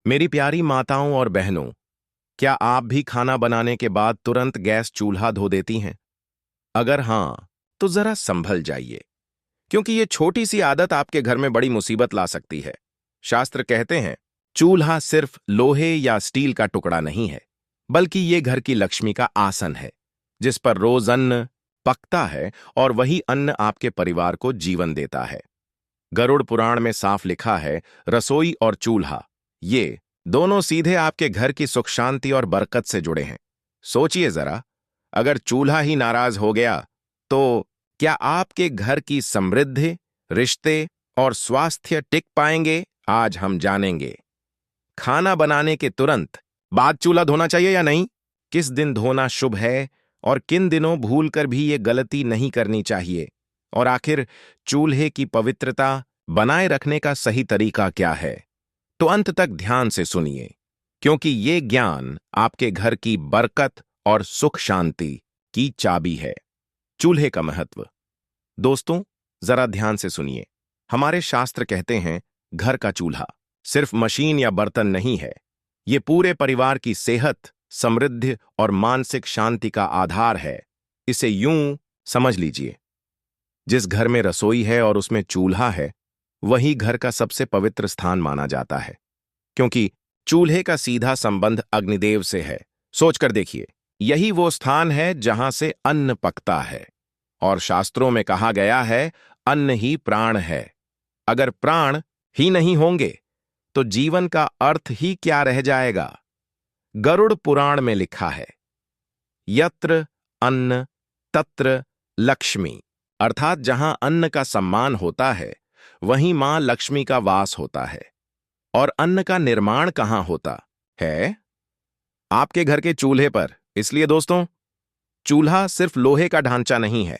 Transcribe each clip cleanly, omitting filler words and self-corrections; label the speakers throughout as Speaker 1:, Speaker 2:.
Speaker 1: मेरी प्यारी माताओं और बहनों, क्या आप भी खाना बनाने के बाद तुरंत गैस चूल्हा धो देती हैं? अगर हां, तो जरा संभल जाइए, क्योंकि ये छोटी सी आदत आपके घर में बड़ी मुसीबत ला सकती है। शास्त्र कहते हैं, चूल्हा सिर्फ लोहे या स्टील का टुकड़ा नहीं है, बल्कि ये घर की लक्ष्मी का आसन है, जिस पर रोज अन्न पकता है और वही अन्न आपके परिवार को जीवन देता है। गरुड़ पुराण में साफ लिखा है, रसोई और चूल्हा, ये दोनों सीधे आपके घर की सुख शांति और बरकत से जुड़े हैं। सोचिए जरा, अगर चूल्हा ही नाराज हो गया, तो क्या आपके घर की समृद्धि, रिश्ते और स्वास्थ्य टिक पाएंगे? आज हम जानेंगे। खाना बनाने के तुरंत बाद चूल्हा धोना चाहिए या नहीं? किस दिन धोना शुभ है और किन दिनों भूलकर भी ये गलती नहीं करनी चाहिए? और आखिर चूल्हे की पवित्रता बनाए रखने का सही तरीका क्या है? तो अंत तक ध्यान से सुनिए, क्योंकि ये ज्ञान आपके घर की बरकत और सुख शांति की चाबी है। चूल्हे का महत्व। दोस्तों, जरा ध्यान से सुनिए। हमारे शास्त्र कहते हैं, घर का चूल्हा सिर्फ मशीन या बर्तन नहीं है, ये पूरे परिवार की सेहत, समृद्धि और मानसिक शांति का आधार है। इसे यूं समझ लीजिए, जिस घर में रसोई है और उसमें चूल्हा है, वही घर का सबसे पवित्र स्थान माना जाता है, क्योंकि चूल्हे का सीधा संबंध अग्निदेव से है। सोचकर देखिए, यही वो स्थान है जहां से अन्न पकता है। और शास्त्रों में कहा गया है, अन्न ही प्राण है। अगर प्राण ही नहीं होंगे, तो जीवन का अर्थ ही क्या रह जाएगा? गरुड़ पुराण में लिखा है, यत्र अन्न तत्र लक्ष्मी, अर्थात जहां अन्न का सम्मान होता है, वहीं मां लक्ष्मी का वास होता है। और अन्न का निर्माण कहां होता है? आपके घर के चूल्हे पर। इसलिए दोस्तों, चूल्हा सिर्फ लोहे का ढांचा नहीं है,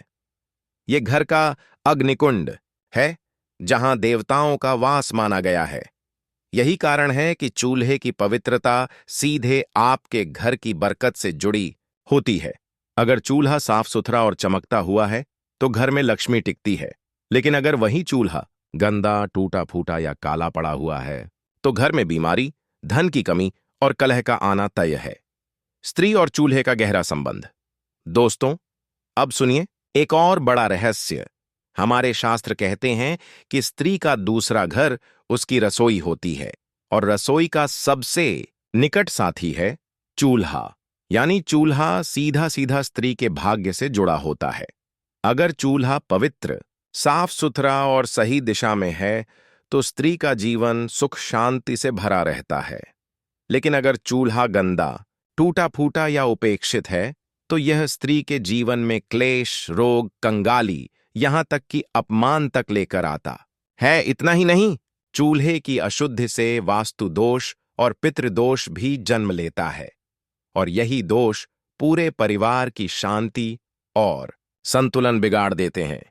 Speaker 1: यह घर का अग्निकुंड है, जहां देवताओं का वास माना गया है। यही कारण है कि चूल्हे की पवित्रता सीधे आपके घर की बरकत से जुड़ी होती है। अगर चूल्हा साफ सुथरा और चमकता हुआ है, तो घर में लक्ष्मी टिकती है। लेकिन अगर वही चूल्हा गंदा, टूटा फूटा या काला पड़ा हुआ है, तो घर में बीमारी, धन की कमी और कलह का आना तय है। स्त्री और चूल्हे का गहरा संबंध। दोस्तों, अब सुनिए एक और बड़ा रहस्य। हमारे शास्त्र कहते हैं कि स्त्री का दूसरा घर उसकी रसोई होती है, और रसोई का सबसे निकट साथी है चूल्हा। यानी चूल्हा सीधा सीधा स्त्री के भाग्य से जुड़ा होता है। अगर चूल्हा पवित्र, साफ सुथरा और सही दिशा में है, तो स्त्री का जीवन सुख शांति से भरा रहता है। लेकिन अगर चूल्हा गंदा, टूटा फूटा या उपेक्षित है, तो यह स्त्री के जीवन में क्लेश, रोग, कंगाली, यहां तक कि अपमान तक लेकर आता है। इतना ही नहीं, चूल्हे की अशुद्धि से वास्तु दोष और पितृदोष भी जन्म लेता है, और यही दोष पूरे परिवार की शांति और संतुलन बिगाड़ देते हैं।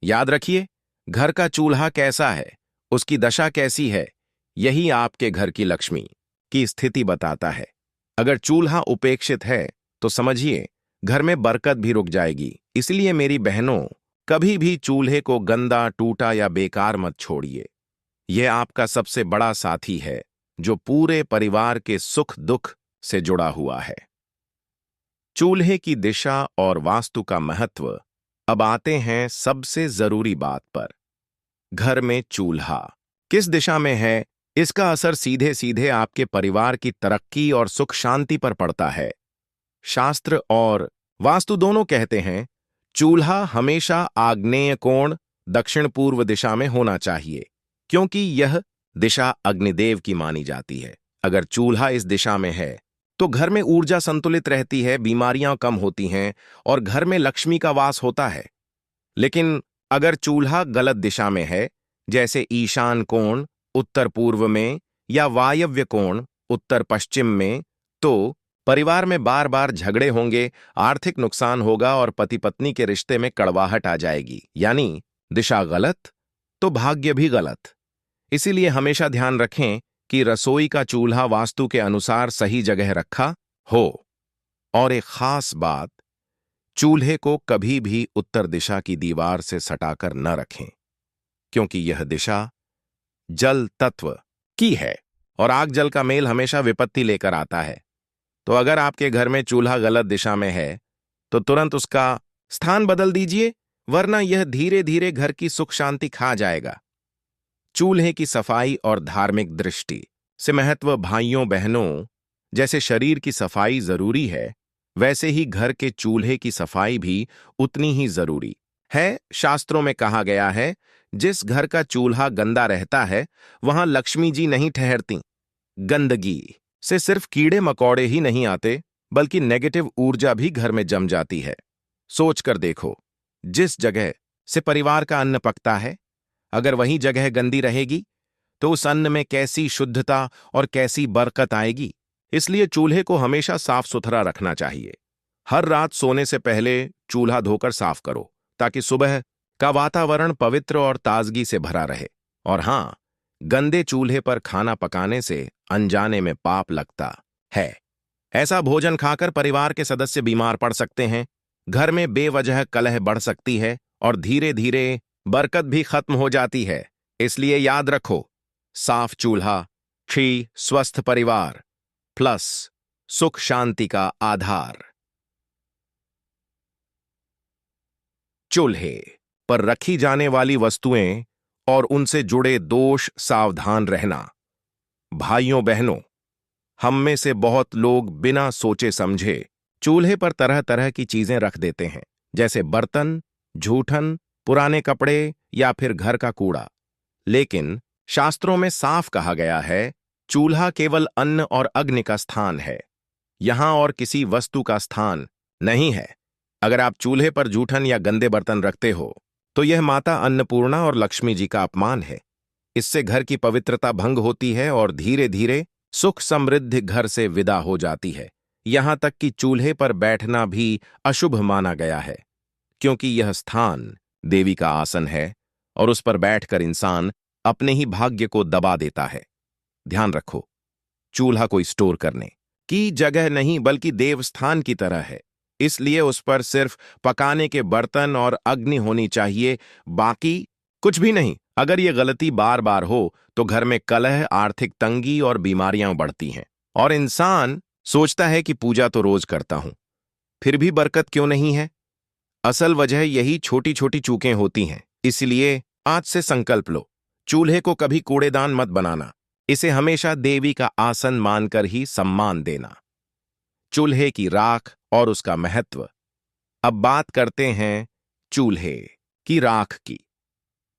Speaker 1: याद रखिए, घर का चूल्हा कैसा है, उसकी दशा कैसी है, यही आपके घर की लक्ष्मी की स्थिति बताता है। अगर चूल्हा उपेक्षित है, तो समझिए घर में बरकत भी रुक जाएगी। इसलिए मेरी बहनों, कभी भी चूल्हे को गंदा, टूटा या बेकार मत छोड़िए। यह आपका सबसे बड़ा साथी है, जो पूरे परिवार के सुख दुख से जुड़ा हुआ है। चूल्हे की दिशा और वास्तु का महत्व। अब आते हैं सबसे जरूरी बात पर। घर में चूल्हा किस दिशा में है, इसका असर सीधे सीधे आपके परिवार की तरक्की और सुख शांति पर पड़ता है। शास्त्र और वास्तु दोनों कहते हैं, चूल्हा हमेशा आग्नेय कोण, दक्षिण पूर्व दिशा में होना चाहिए, क्योंकि यह दिशा अग्निदेव की मानी जाती है। अगर चूल्हा इस दिशा में है, तो घर में ऊर्जा संतुलित रहती है, बीमारियां कम होती हैं और घर में लक्ष्मी का वास होता है। लेकिन अगर चूल्हा गलत दिशा में है, जैसे ईशान कोण उत्तर पूर्व में या वायव्य कोण उत्तर पश्चिम में, तो परिवार में बार बार झगड़े होंगे, आर्थिक नुकसान होगा और पति पत्नी के रिश्ते में कड़वाहट आ जाएगी। यानी दिशा गलत तो भाग्य भी गलत। इसीलिए हमेशा ध्यान रखें कि रसोई का चूल्हा वास्तु के अनुसार सही जगह रखा हो। और एक खास बात, चूल्हे को कभी भी उत्तर दिशा की दीवार से सटाकर न रखें, क्योंकि यह दिशा जल तत्व की है और आग जल का मेल हमेशा विपत्ति लेकर आता है। तो अगर आपके घर में चूल्हा गलत दिशा में है तो तुरंत उसका स्थान बदल दीजिए, वरना यह धीरे धीरे घर की सुख शांति खा जाएगा। चूल्हे की सफाई और धार्मिक दृष्टि से महत्व। भाइयों बहनों, जैसे शरीर की सफाई जरूरी है, वैसे ही घर के चूल्हे की सफाई भी उतनी ही जरूरी है। शास्त्रों में कहा गया है, जिस घर का चूल्हा गंदा रहता है वहां लक्ष्मी जी नहीं ठहरती। गंदगी से सिर्फ कीड़े मकोड़े ही नहीं आते, बल्कि नेगेटिव ऊर्जा भी घर में जम जाती है। सोच कर देखो, जिस जगह से परिवार का अन्न पकता है, अगर वही जगह गंदी रहेगी तो उस अन्न में कैसी शुद्धता और कैसी बरकत आएगी। इसलिए चूल्हे को हमेशा साफ सुथरा रखना चाहिए। हर रात सोने से पहले चूल्हा धोकर साफ करो, ताकि सुबह का वातावरण पवित्र और ताजगी से भरा रहे। और हां, गंदे चूल्हे पर खाना पकाने से अनजाने में पाप लगता है। ऐसा भोजन खाकर परिवार के सदस्य बीमार पड़ सकते हैं, घर में बेवजह कलह बढ़ सकती है और धीरे धीरे बरकत भी खत्म हो जाती है। इसलिए याद रखो, साफ चूल्हा छी स्वस्थ परिवार प्लस सुख शांति का आधार। चूल्हे पर रखी जाने वाली वस्तुएं और उनसे जुड़े दोष, सावधान रहना। भाइयों बहनों, हम में से बहुत लोग बिना सोचे समझे चूल्हे पर तरह तरह की चीजें रख देते हैं, जैसे बर्तन, जूठन, पुराने कपड़े या फिर घर का कूड़ा। लेकिन शास्त्रों में साफ कहा गया है, चूल्हा केवल अन्न और अग्नि का स्थान है, यहां और किसी वस्तु का स्थान नहीं है। अगर आप चूल्हे पर जूठन या गंदे बर्तन रखते हो तो यह माता अन्नपूर्णा और लक्ष्मी जी का अपमान है। इससे घर की पवित्रता भंग होती है और धीरे धीरे सुख समृद्धि घर से विदा हो जाती है। यहां तक कि चूल्हे पर बैठना भी अशुभ माना गया है, क्योंकि यह स्थान देवी का आसन है और उस पर बैठकर इंसान अपने ही भाग्य को दबा देता है। ध्यान रखो, चूल्हा कोई स्टोर करने की जगह नहीं, बल्कि देवस्थान की तरह है। इसलिए उस पर सिर्फ पकाने के बर्तन और अग्नि होनी चाहिए, बाकी कुछ भी नहीं। अगर यह गलती बार बार हो तो घर में कलह, आर्थिक तंगी और बीमारियां बढ़ती हैं और इंसान सोचता है कि पूजा तो रोज करता हूं, फिर भी बरकत क्यों नहीं है। असल वजह यही छोटी छोटी चूकें होती हैं। इसलिए आज से संकल्प लो, चूल्हे को कभी कूड़ेदान मत बनाना, इसे हमेशा देवी का आसन मानकर ही सम्मान देना। चूल्हे की राख और उसका महत्व। अब बात करते हैं चूल्हे की राख की।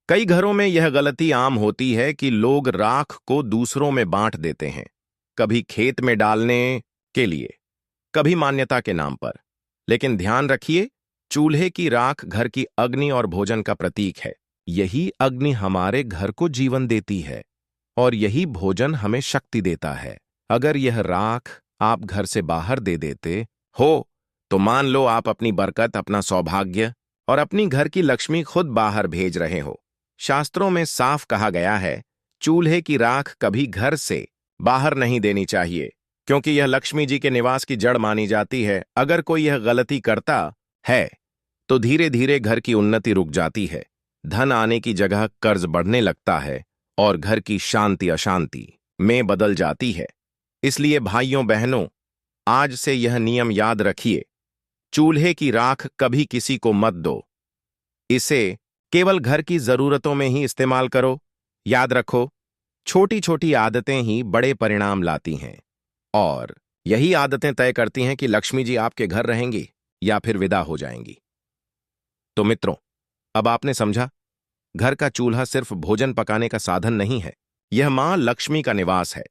Speaker 1: कई घरों में यह गलती आम होती है कि लोग राख को दूसरों में बांट देते हैं, कभी खेत में डालने के लिए, कभी मान्यता के नाम पर। लेकिन ध्यान रखिए, चूल्हे की राख घर की अग्नि और भोजन का प्रतीक है। यही अग्नि हमारे घर को जीवन देती है और यही भोजन हमें शक्ति देता है। अगर यह राख आप घर से बाहर दे देते हो तो मान लो आप अपनी बरकत, अपना सौभाग्य और अपनी घर की लक्ष्मी खुद बाहर भेज रहे हो। शास्त्रों में साफ कहा गया है, चूल्हे की राख कभी घर से बाहर नहीं देनी चाहिए, क्योंकि यह लक्ष्मी जी के निवास की जड़ मानी जाती है। अगर कोई यह गलती करता है तो धीरे धीरे घर की उन्नति रुक जाती है, धन आने की जगह कर्ज बढ़ने लगता है और घर की शांति अशांति में बदल जाती है। इसलिए भाइयों बहनों, आज से यह नियम याद रखिए, चूल्हे की राख कभी किसी को मत दो, इसे केवल घर की जरूरतों में ही इस्तेमाल करो। याद रखो, छोटी छोटी आदतें ही बड़े परिणाम लाती हैं और यही आदतें तय करती हैं कि लक्ष्मी जी आपके घर रहेंगी या फिर विदा हो जाएंगी। तो मित्रों, अब आपने समझा, घर का चूल्हा सिर्फ भोजन पकाने का साधन नहीं है, यह मां लक्ष्मी का निवास है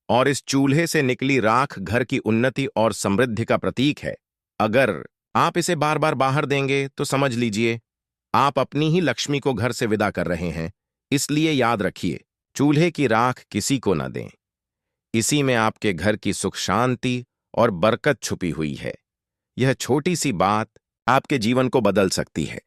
Speaker 1: और इस चूल्हे से निकली राख घर की उन्नति और समृद्धि का प्रतीक है। अगर आप इसे बार बार बाहर देंगे तो समझ लीजिए आप अपनी ही लक्ष्मी को घर से विदा कर रहे हैं। इसलिए याद रखिए, चूल्हे की राख किसी को न दें, इसी में आपके घर की सुख शांति और बरकत छुपी हुई है। यह छोटी सी बात आपके जीवन को बदल सकती है।